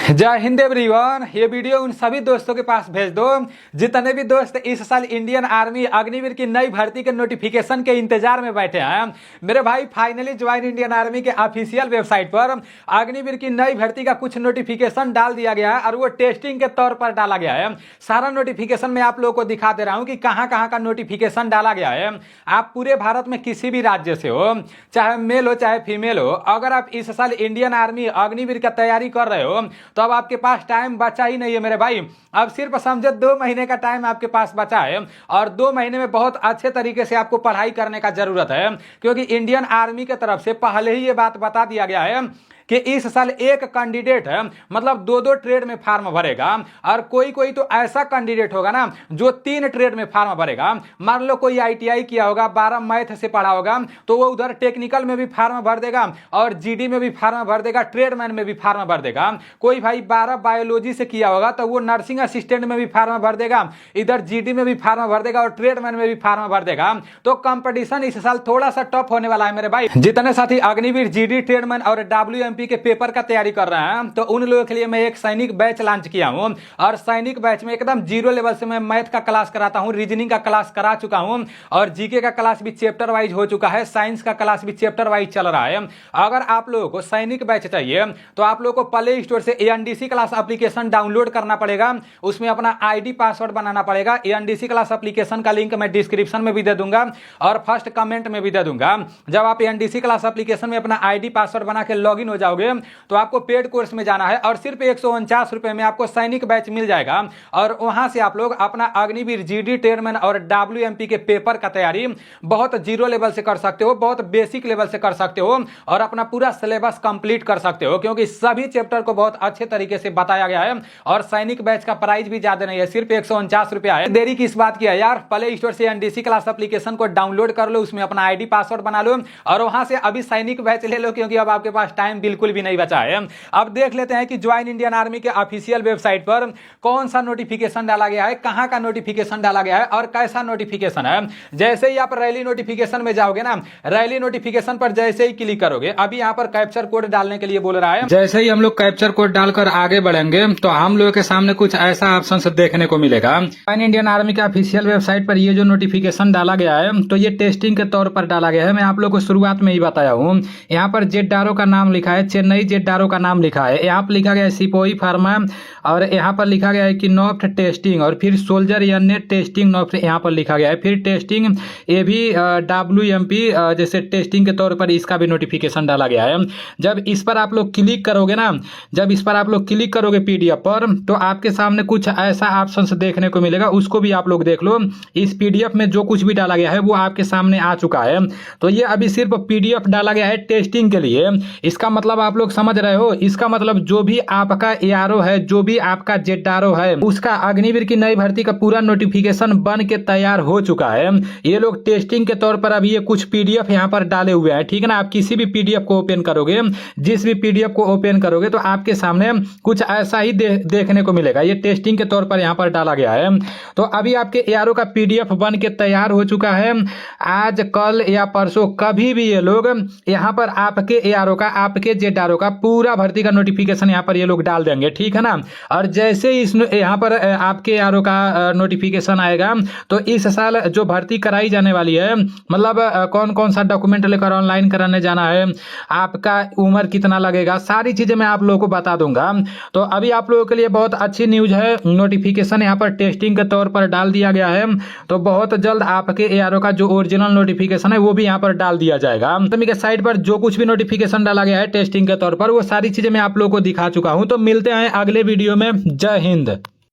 जय हिंद एवरीवन। ये वीडियो उन सभी दोस्तों के पास भेज दो जितने भी दोस्त इस साल इंडियन आर्मी अग्निवीर की नई भर्ती के नोटिफिकेशन के इंतजार में बैठे हैं। मेरे भाई फाइनली ज्वाइन इंडियन आर्मी के ऑफिशियल वेबसाइट पर अग्निवीर की नई भर्ती का कुछ नोटिफिकेशन डाल दिया गया है और वो टेस्टिंग के तौर पर डाला गया है। सारा नोटिफिकेशन मैं आप लोगों को दिखा दे रहा हूँ कि कहाँ कहाँ का नोटिफिकेशन डाला गया है। आप पूरे भारत में किसी भी राज्य से हो, चाहे मेल हो चाहे फीमेल हो, अगर आप इस साल इंडियन आर्मी अग्निवीर का तैयारी कर रहे हो तो अब आपके पास टाइम बचा ही नहीं है मेरे भाई। अब सिर्फ समझो 2 महीने का टाइम आपके पास बचा है और 2 महीने में बहुत अच्छे तरीके से आपको पढ़ाई करने का जरूरत है, क्योंकि इंडियन आर्मी की तरफ से पहले ही ये बात बता दिया गया है कि इस साल एक कैंडिडेट है मतलब 2-2 ट्रेड में फार्म भरेगा और कोई तो ऐसा कैंडिडेट होगा ना जो 3 ट्रेड में फार्म भरेगा। मान लो कोई आईटीआई किया होगा, 12 मैथ से पढ़ा होगा तो वो उधर टेक्निकल में भी फार्म भर देगा और जीडी में भी फार्म भर देगा, ट्रेडमैन में भी फार्म भर देगा। कोई भाई 12 बायोलॉजी से किया होगा तो वो नर्सिंग असिस्टेंट में भी फार्म भर देगा, इधर जीडी में भी फार्म भर देगा और ट्रेडमैन में भी फार्म भर देगा। तो कंपटीशन इस साल थोड़ा सा टफ होने वाला है मेरे भाई। जितने साथी अग्निवीर, जीडी, ट्रेडमैन और WMP के पेपर का तैयारी कर रहे हैं तो उन लोगों के लिए मैं एक सैनिक बैच लॉन्च किया हूं और सैनिक बैच में एकदम 0 लेवल से मैं मैथ का क्लास कराता हूं, रीजनिंग का क्लास करा चुका हूं और जीके का क्लास भी चैप्टर वाइज हो चुका है, साइंस का क्लास भी चैप्टर वाइज चल रहा है। अगर आप लोगों को सैनिक बैच चाहिए तो आप लोगों को प्ले स्टोर से ANDC क्लास एप्लीकेशन डाउनलोड करना पड़ेगा, उसमें अपना ID पासवर्ड बनाना पड़ेगा। ANDC क्लास एप्लीकेशन का लिंक मैं डिस्क्रिप्शन में भी दे दूंगा और फर्स्ट कमेंट में भी दे दूंगा। जब आप ANDC क्लास एप्लीकेशन में अपना ID पासवर्ड बना के लॉगिन हो जाओगे तो आपको पेड कोर्स में जाना है और सिर्फ 149 रुपए में आपको सैनिक बैच मिल जाएगा और वहां से आप लोग अपना अग्निवीर, जीडी, ट्रेडमैन और WMP के पेपर का तैयारी बहुत 0 लेवल से कर सकते हो, बहुत बेसिक लेवल से कर सकते हो और अपना पूरा सिलेबस कंप्लीट कर सकते हो, क्योंकि सभी चैप्टर को बहुत अच्छे तरीके से बताया गया है और सैनिक बैच का प्राइस भी ज्यादा नहीं है, सिर्फ 149 रुपया है। देरी किस बात की है यार, प्ले स्टोर से ANDC क्लास एप्लीकेशन को डाउनलोड कर लो, उसमें अपना ID पासवर्ड बना लो और वहां से अभी सैनिक बैच ले लो, क्योंकि अब आपके पास टाइम बिल्कुल भी नहीं बचा है। अब देख लेते हैं कि ज्वाइन इंडियन आर्मी के ऑफिशियल वेबसाइट पर कौन सा नोटिफिकेशन डाला गया है, कहां का नोटिफिकेशन डाला गया है और कैसा नोटिफिकेशन है। जैसे ही आप रैली नोटिफिकेशन में जाओगे ना, रैली नोटिफिकेशन पर जैसे ही क्लिक करोगे, अभी यहां पर कैप्चर कोड डालने के लिए बोल रहा है। जैसे ही हम लोग कैप्चर कोड डालकर आगे बढ़ेंगे तो हम लोगों के सामने कुछ ऐसा ऑप्शन देखने को मिलेगा। ज्वाइन इंडियन आर्मी के ऑफिशियल वेबसाइट पर ये जो नोटिफिकेशन डाला गया है तो ये टेस्टिंग के तौर पर डाला गया है। मैं आप लोग को शुरुआत में ही बताया हूँ, यहाँ पर जेडारो का नाम लिखा है, चेन्नई जेडारो का नाम लिखा है, यहाँ पर लिखा गया है सिपोही फार्मा और यहाँ पर लिखा गया है कि नॉफ्ट टेस्टिंग और फिर सोल्जर या नेट टेस्टिंग नॉफ्ट यहाँ पर लिखा गया है, फिर टेस्टिंग ये भी WMP जैसे टेस्टिंग के तौर पर इसका भी नोटिफिकेशन डाला गया है। जब इस पर आप लोग क्लिक करोगे ना, जब इस पर आप लोग क्लिक करोगे PDF पर तो आपके सामने कुछ ऐसा ऑप्शन देखने को मिलेगा, उसको भी आप लोग देख लो। इस PDF में जो कुछ भी डाला गया है वो आपके सामने आ चुका है। तो ये अभी सिर्फ PDF डाला गया है टेस्टिंग के लिए। इसका मतलब आप लोग समझ रहे हो, इसका मतलब जो भी आपका ARO है, जो भी आपका जेडारो है, उसका अग्निवीर की नई भर्ती का पूरा नोटिफिकेशन बन के तैयार हो चुका है। ये लोग टेस्टिंग के तौर पर अभी ये कुछ PDF यहाँ पर डाले हुए हैं, ठीक है ना। आप किसी भी PDF को ओपन करोगे, जिस भी PDF को ओपन करोगे तो आपके सामने कुछ ऐसा ही देखने को मिलेगा। ये टेस्टिंग के तौर पर यहाँ पर डाला गया है। तो अभी आपके ARO का PDF बन के तैयार हो चुका है। आज, कल या परसों कभी भी ये लोग यहाँ पर आपके ARO का, आपके जेडारो का पूरा भर्ती का नोटिफिकेशन यहाँ पर ये लोग डाल देंगे, ठीक है ना। और जैसे ही इस यहाँ पर आपके ARO का नोटिफिकेशन आएगा तो इस साल जो भर्ती कराई जाने वाली है, मतलब कौन कौन सा डॉक्यूमेंट लेकर ऑनलाइन कराने जाना है, आपका उम्र कितना लगेगा, सारी चीजें मैं आप लोगों को बता दूंगा। तो अभी आप लोगों के लिए बहुत अच्छी न्यूज है, नोटिफिकेशन यहाँ पर टेस्टिंग के तौर पर डाल दिया गया है। तो बहुत जल्द आपके ARO का जो ओरिजिनल नोटिफिकेशन है वो भी यहाँ पर डाल दिया जाएगा। के साइट पर जो कुछ भी नोटिफिकेशन डाला गया है टेस्टिंग के तौर पर वो सारी चीजें मैं आप लोगों को दिखा चुका हूं। तो मिलते हैं अगले वीडियो में। जय हिंद।